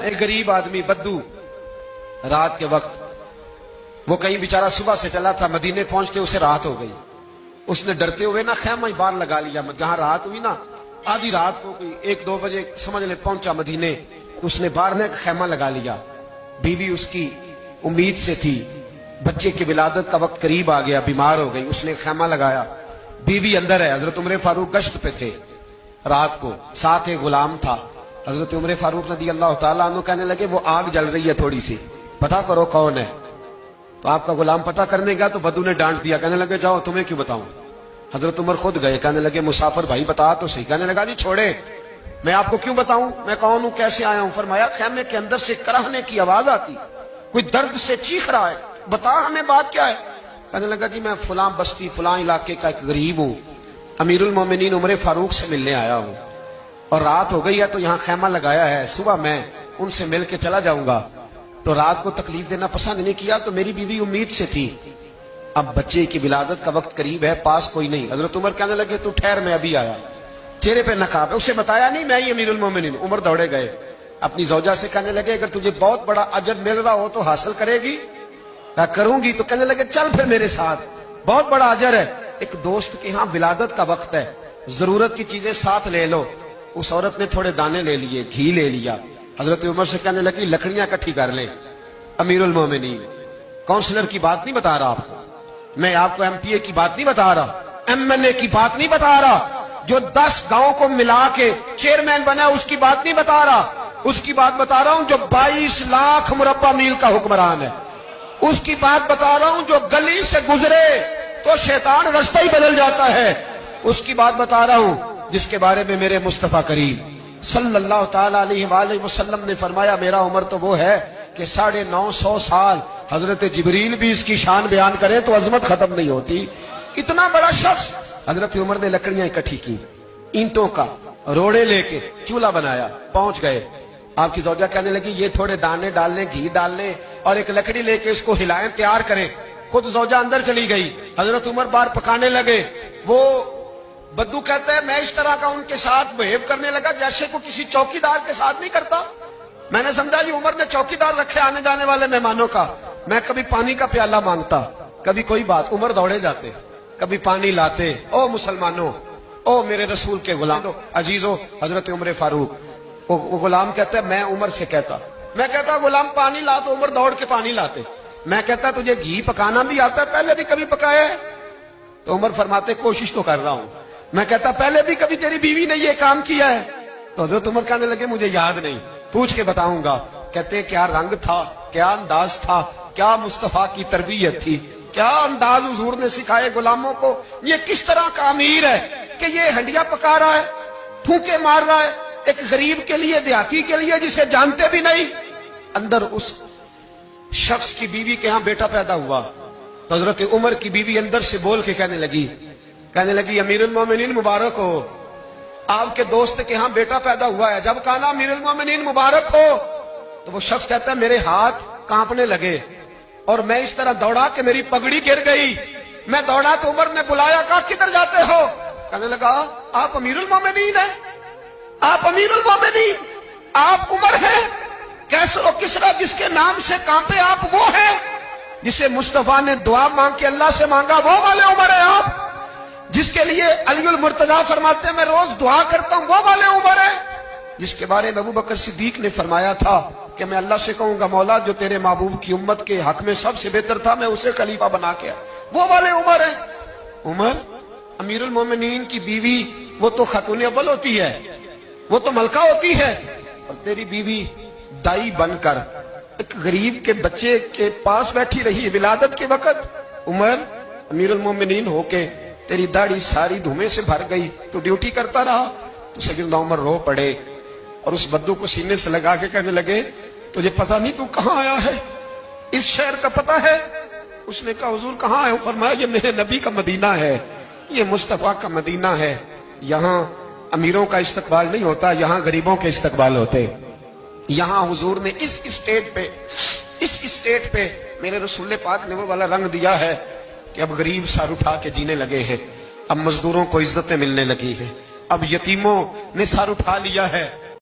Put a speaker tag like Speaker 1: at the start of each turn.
Speaker 1: ایک غریب آدمی بدو رات کے وقت وہ کہیں بیچارہ صبح سے چلا تھا، مدینے پہنچتے اسے رات ہو گئی. اس نے ڈرتے ہوئے نا خیمہ ہی باہر لگا لیا. جہاں رات ہوئی نا آدھی رات کو کوئی 1-2 بجے سمجھ لے پہنچا مدینے، اس نے باہر نے خیمہ لگا لیا. بیوی اس کی امید سے تھی، بچے کی ولادت کا وقت قریب آ گیا، بیمار ہو گئی، اس نے خیمہ لگایا. بیوی اندر ہے، حضرت عمر فاروق گشت پہ تھے رات کو، ساتھ ایک غلام تھا. حضرت عمر فاروق رضی اللہ تعالیٰ عنہ کہنے لگے وہ آگ جل رہی ہے تھوڑی سی، پتہ کرو کون ہے. تو آپ کا غلام پتہ کرنے گیا تو بدو نے ڈانٹ دیا، کہنے لگے جاؤ تمہیں کیوں بتاؤں. حضرت عمر خود گئے، کہنے لگے مسافر بھائی بتا تو صحیح. کہنے لگا جی چھوڑے، میں آپ کو کیوں بتاؤں میں کون ہوں کیسے آیا ہوں. فرمایا خیمے کے اندر سے کراہنے کی آواز آتی، کوئی درد سے چیخ رہا ہے، بتا ہمیں بات کیا ہے. کہنے لگا جی میں فلاں بستی فلاں علاقے کا ایک غریب ہوں، امیر المومنین عمر فاروق سے ملنے آیا ہوں، اور رات ہو گئی ہے تو یہاں خیمہ لگایا ہے، صبح میں ان سے مل کے چلا جاؤں گا. تو رات کو تکلیف دینا پسند نہیں کیا، تو میری بیوی امید سے تھی، اب بچے کی ولادت کا وقت قریب ہے، پاس کوئی نہیں. حضرت عمر کہنے لگے تو ٹھہر میں ابھی آیا. چہرے پہ نقاب ہے، اسے بتایا نہیں میں ہی امیر المومنین. عمر دوڑے گئے، اپنی زوجہ سے کہنے لگے اگر تجھے بہت بڑا اجر مل رہا ہو تو حاصل کرے گی. کہا کروں گی. تو کہنے لگے چل پھر میرے ساتھ، بہت بڑا اجر ہے. ایک دوست کے ہاں ولادت کا وقت ہے، ضرورت کی چیزیں ساتھ لے لو. اس عورت نے تھوڑے دانے لے لیے، گھی لے لیا. حضرت عمر سے کہنے لگی لکڑیاں اکٹھی کر لیں. امیر المومنین کونسلر کی بات نہیں بتا رہا آپ کو، میں آپ کو ایم پی اے کی بات نہیں بتا رہا، ایم ایل اے کی بات نہیں بتا رہا، جو 10 گاؤں کو ملا کے چیئرمین بنا اس کی بات نہیں بتا رہا. اس کی بات بتا رہا ہوں جو 22 لاکھ مربع میل کا حکمران ہے. اس کی بات بتا رہا ہوں جو گلی سے گزرے تو شیطان رستہ ہی بدل جاتا ہے. اس کی بات بتا رہا ہوں جس کے بارے میں میرے مصطفیٰ کریم صلی اللہ تعالیٰ علیہ وآلہ وسلم نے فرمایا میرا عمر تو وہ ہے کہ 950 سال حضرت جبریل بھی اس کی شان بیان کریں تو عظمت ختم نہیں ہوتی. اتنا بڑا شخص. حضرت عمر نے لکڑیاں اکٹھی کی، اینٹوں کا روڑے لے کے چولہا بنایا، پہنچ گئے. آپ کی زوجہ کہنے لگی یہ تھوڑے دانے ڈالنے، گھی ڈالنے اور ایک لکڑی لے کے اس کو ہلائیں، تیار کریں. خود زوجہ اندر چلی گئی، حضرت عمر باہر پکانے لگے. وہ بدو کہتا ہے میں اس طرح کا ان کے ساتھ بہیو کرنے لگا جیسے کو کسی چوکیدار کے ساتھ نہیں کرتا. میں نے سمجھا جی عمر نے چوکیدار رکھے آنے جانے والے مہمانوں کا. میں کبھی پانی کا پیالہ مانگتا، کبھی کوئی بات، عمر دوڑے جاتے، کبھی پانی لاتے. او مسلمانوں، او میرے رسول کے غلام عزیزو، حضرت عمر فاروق. وہ غلام کہتا ہے میں عمر سے کہتا، میں کہتا غلام پانی لا تو عمر دوڑ کے پانی لاتے. میں کہتا تجھے گھی پکانا بھی آتا ہے، پہلے بھی کبھی پکایا ہے؟ تو عمر فرماتے کوشش تو کر رہا ہوں. میں کہتا پہلے بھی کبھی تیری بیوی نے یہ کام کیا ہے؟ تو حضرت عمر کہنے لگے مجھے یاد نہیں، پوچھ کے بتاؤں گا. کہتے کیا رنگ تھا، کیا انداز تھا، کیا مصطفیٰ کی تربیت تھی، کیا انداز حضور نے سکھائے غلاموں کو. یہ کس طرح کا امیر ہے کہ یہ ہنڈیاں پکا رہا ہے، پھونکے مار رہا ہے ایک غریب کے لیے، دیہاتی کے لیے جسے جانتے بھی نہیں. اندر اس شخص کی بیوی کے ہاں بیٹا پیدا ہوا. تو حضرت عمر کی بیوی اندر سے بول کے کہنے لگی امیر المومنین مبارک ہو، آپ کے دوست کے ہاں بیٹا پیدا ہوا ہے. جب کہا امیر المومنین مبارک ہو تو وہ شخص کہتا ہے میرے ہاتھ کانپنے لگے اور میں اس طرح دوڑا کہ میری پگڑی گر گئی. میں دوڑا تو عمر نے بلایا، کہا کدھر جاتے ہو؟ کہنے لگا آپ امیر المومنین ہیں، آپ امیر المومنین، آپ عمر ہیں. کیسر و کسرا جس کے نام سے کانپے آپ وہ ہیں، جسے مصطفیٰ نے دعا مانگ کے اللہ سے مانگا وہ والے عمر ہیں آپ، جس کے لیے علی المرتضیٰ فرماتے ہیں میں روز دعا کرتا ہوں وہ والے عمر ہیں، جس کے بارے میں ابو بکر صدیق نے فرمایا تھا کہ میں اللہ سے کہوں گا مولا جو تیرے محبوب کی امت کے حق میں سب سے بہتر تھا میں اسے خلیفہ بنا کے وہ والے عمر ہیں. عمر امیر المومنین کی بیوی وہ تو خاتون اول ہوتی ہے، وہ تو ملکہ ہوتی ہے، اور تیری بیوی دائی بن کر ایک غریب کے بچے کے پاس بیٹھی رہی ولادت کے وقت. عمر امیر المومنین ہو کے تیری داڑھی ساری دھومے سے بھر گئی تو ڈیوٹی کرتا رہا. تو سیدنا عمر رو پڑے اور اس بدو کو سینے سے لگا کے کہنے لگے تجھے پتہ نہیں تو کہاں آیا ہے، اس شہر کا پتہ ہے؟ اس نے کہا حضور کہاں ہے؟ فرمایا یہ میرے نبی کا مدینہ ہے، یہ مصطفیٰ کا مدینہ ہے. یہاں امیروں کا استقبال نہیں ہوتا، یہاں غریبوں کے استقبال ہوتے. یہاں حضور نے اس اسٹیٹ پہ میرے رسول پاک نے وہ والا رنگ دیا ہے کہ اب غریب سر اٹھا کے جینے لگے ہیں، اب مزدوروں کو عزتیں ملنے لگی ہیں، اب یتیموں نے سر اٹھا لیا ہے.